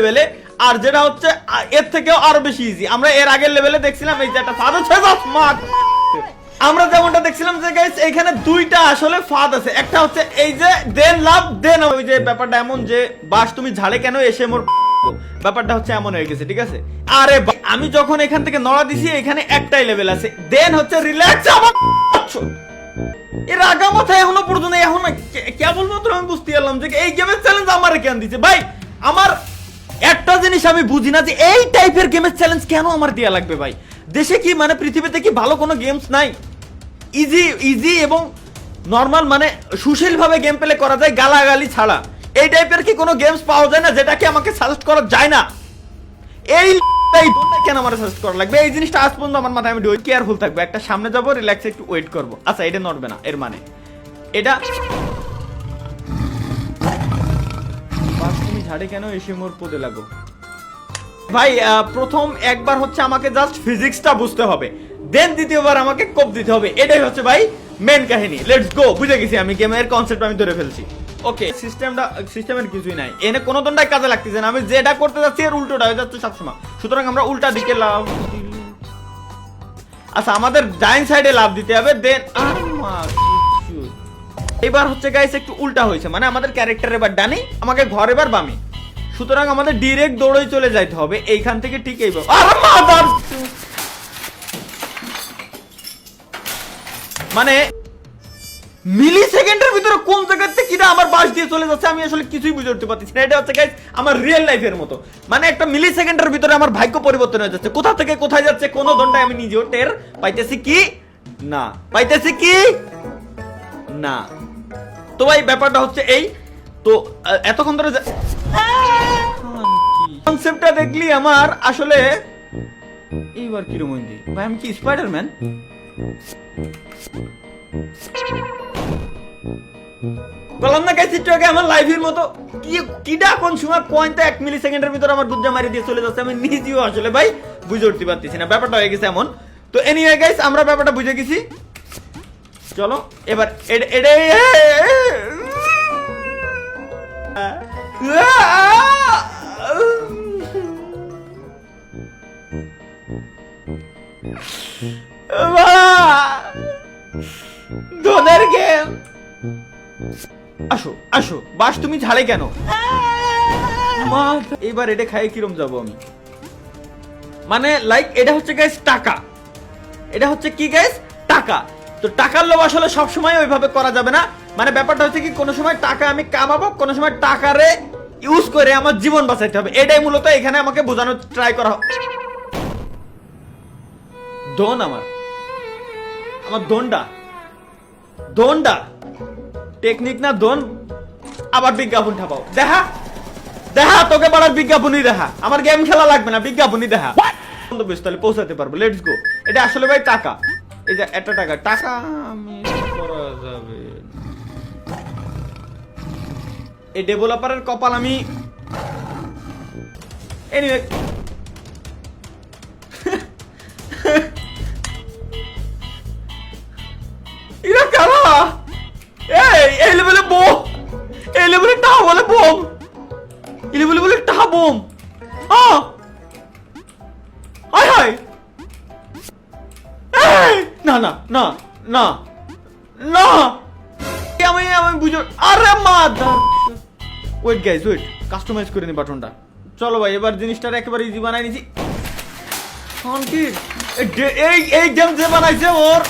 লেভেলে, আর যেটা হচ্ছে এর থেকেও আরো বেশি ইজি। আমরা এর আগের লেভেলে দেখছিলাম এই যে একটা ফাদ আছে, আমরা যেমনটা দেখছিলাম যে গাইস এখানে দুইটা আসলে ফাদ আছে। একটা হচ্ছে এই যে দেন লাভ দেন, ওই যে ব্যাপারটা এমন যে বাস তুমি ঝাড়ে কেন এসে মোর, ব্যাপারটা হচ্ছে এমন হয়ে গেছে, ঠিক আছে? আরে আমি যখন এখান থেকে নড়া দিছি এখানে একটাই লেভেল আছে, দেন হচ্ছে রিল্যাক্স। আমার এর আগা মাথায় এখনো পর্যন্ত এখন কেবলমাত্র আমি বুঝতে পারলাম যে এই গেমের চ্যালেঞ্জ আমার কেন দিচ্ছে। ভাই আমার একটা জিনিস আমি বুঝি না যে এই টাইপের গেমের চ্যালেঞ্জ কেন আমার দেয়া লাগবে ভাই। দেশে কি মানে পৃথিবীতে কি ভালো কোনো গেমস নাই? ইজি এবং নর্মাল মানে সুশীল ভাবে গেম প্লে করা যায় গালাগালি ছাড়া। এই টাইপের কি কোনো গেমস পাওয়া যায় না যেটাকে আমাকে সাজেস্ট করা যায় না? এই কেন আমার সাজেস্ট করা লাগবে? এই জিনিসটা আজ পর্যন্ত আমার মাথায়, আমি কেয়ারফুল থাকবো, একটা সামনে যাবো, রিল্যাক্সে একটু ওয়েট করবো। আচ্ছা এটা নড়বে না, এর মানে এটা তুমি ঝাড়ে কেন এসে মোর পদে লাগো। ভাই প্রথম একবার হচ্ছে আমাকে জাস্ট ফিজিক্সটা বুঝতে হবে, দেন দ্বিতীয়বার আমাকে কোপ দিতে হবে। এটাই হচ্ছে ভাই মেন কাহিনী। Let's go. বুঝে গেছি আমি, গেমের কনসেপ্ট আমি ধরে ফেলছি। ওকে, সিস্টেমের কিছুই নাই এনে, কোনো দণ্ডাই কাজে লাগতেছে না। আমি যেটা করতে যাচ্ছি এর উল্টোটা হয়ে যাচ্ছে সবসময়, সুতরাং আমরা উল্টা দিকে লাভ। আচ্ছা আমাদের ডাইন সাইডে লাভ দিতে হবে, দেন এবার হচ্ছে গাইস একটু উল্টা হয়েছে, মানে আমাদের ক্যারেক্টার এবার ডানে, আমাকে ঘর এবার বামে, সুতরাং আমাদের ডিরেক্ট দৌড়ে চলে যাইতে হবে এইখান থেকে, ঠিক এইভাবে। মানে মিলি সেকেন্ডের ভিতরে কোন জায়গাতে কিনা আমার বাস দিয়ে চলে যাচ্ছে আমি আসলে কিছুই বুঝে উঠতে পারছি না। এটা হচ্ছে গাইস আমার রিয়েল লাইফের মতো, মানে একটা মিলি সেকেন্ডের ভিতরে আমার ভাগ্য পরিবর্তন হয়ে যাচ্ছে, কোথা থেকে কোথায় যাচ্ছে কোনো দণ্ডায় আমি নিজেও টের পাইতেছি কি না, পাইতেছি কি না। তো ভাই ব্যাপারটা হচ্ছে এই, তো এতক্ষণ ধরে কনসেপ্টটা দেখলি আমার আসলে এইবার কিরকম হইছে ভাই, আমি কি স্পাইডারম্যান? বললাম না গাইস একটু আগে আমার লাইফের মতো কিডা কোন সময় পয়েন্টে 1 মিলি সেকেন্ডের ভিতর আমার গুজ্জা মারি দিয়ে চলে যাচ্ছে, আমি নিজেও আসলে ভাই বুঝে উঠতে পারতেছি না, ব্যাপারটা হয়ে গেছে এমন। তো এনিওয়ে গাইস আমরা ব্যাপারটা বুঝে গেছি, চলো এবার ধনের গেম। আসো আসো বাস, তুমি ঝাড়ে কেন? এবার এটা খাই কিরম যাবো আমি, মানে লাইক এটা হচ্ছে গাইস টাকা, এটা হচ্ছে কি গাইস টাকা। তো টাকার লোভ আসলে সবসময় ওইভাবে করা যাবে না, মানে ব্যাপারটা হচ্ছে কি কোনো সময় টাকা আমি কামাবো, কোনো সময় টাকারে ইউজ করে আমার জীবন বাঁচাইতে হবে, এটাই মূলত এখানে আমাকে বোঝানোর ট্রাই করা হবে। দোন আমার দোনটা টেকনিক না দোন, আবার বিজ্ঞাপন ঠাপাও। দেখা তোকে পাড়ার বিজ্ঞাপনই দেখা, আমার গেম খেলা লাগবে না, বিজ্ঞাপনই দেখা, তাহলে পৌঁছাতে পারবো। Let's go. এটা আসলে ভাই টাকা, এই যে একটা টাকা আমি করা যাবে, এই ডেভেলপারের কপাল আমি এনিওয়ে এরা কারা? এই লেভেলে বোম, এই লেভেলে টাহা বলে বোম, এই লেভেলে বলে টাহা বোম। হায় না না না না না, আমি বুঝো। আরে mother, wait guys wait, customize করে নি বাটনটা। চলো ভাই এবার জিনিসটা একেবারে ইজি বানাই নিছি। এই গেম যে বানাইছে ওর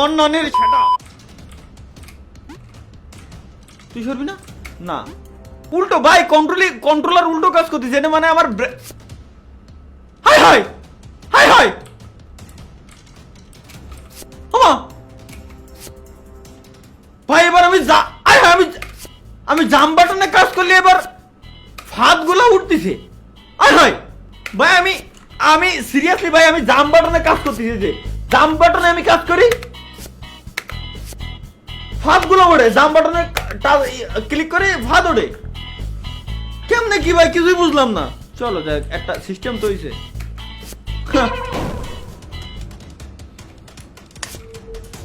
অন্যানের সেটা তুই সরবি না, না উল্টো ভাই কন্ট্রোলার উল্টো কাজ করতেছে, এটা মানে আমার হাই হাই হাই হাই ভাই এবার আমি জাম বাটনে কাজ করলে এবার ফাঁদ গুলা উঠতেছে। ভাই আমি সিরিয়াসলি ভাই আমি জাম বাটনে কাজ করতেছি, যে জাম বাটনে আমি কাজ করি ফাঁদ গুলো ওঠে, জাম বাটনে ক্লিক করে ফাঁদ ওঠে, কেমনে কি ভাই কিছুই বুঝলাম না। চলো যাক, একটা সিস্টেম তো হইছে।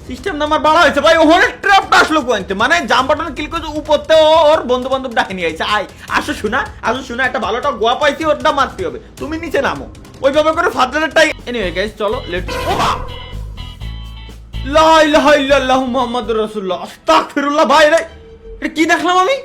সিস্টেম নাম্বার বাড়া হয়েছে ভাই। ওখানে ট্র্যাপটা আসলো কোয়ান্তে, মানে জাম বাটন ক্লিক করে উপরতে ওর বন্ধু বান্ধব ডাকে নিয়ে আইছে। আসো শোনা একটা ভালোটা গোয়া পাইছি, ওটা মারতে হবে, তুমি নিচে নামো। ওইভাবে করে ফাদারেরটাই। এনিওয়ে গাইস চলো লেটস ও বা লা ইলাহা ইল্লাল্লাহু মুহাম্মাদুর রাসূলুল্লাহ। আস্তাগফিরুল্লাহ ভাই রে, এটা কি দেখলাম আমি?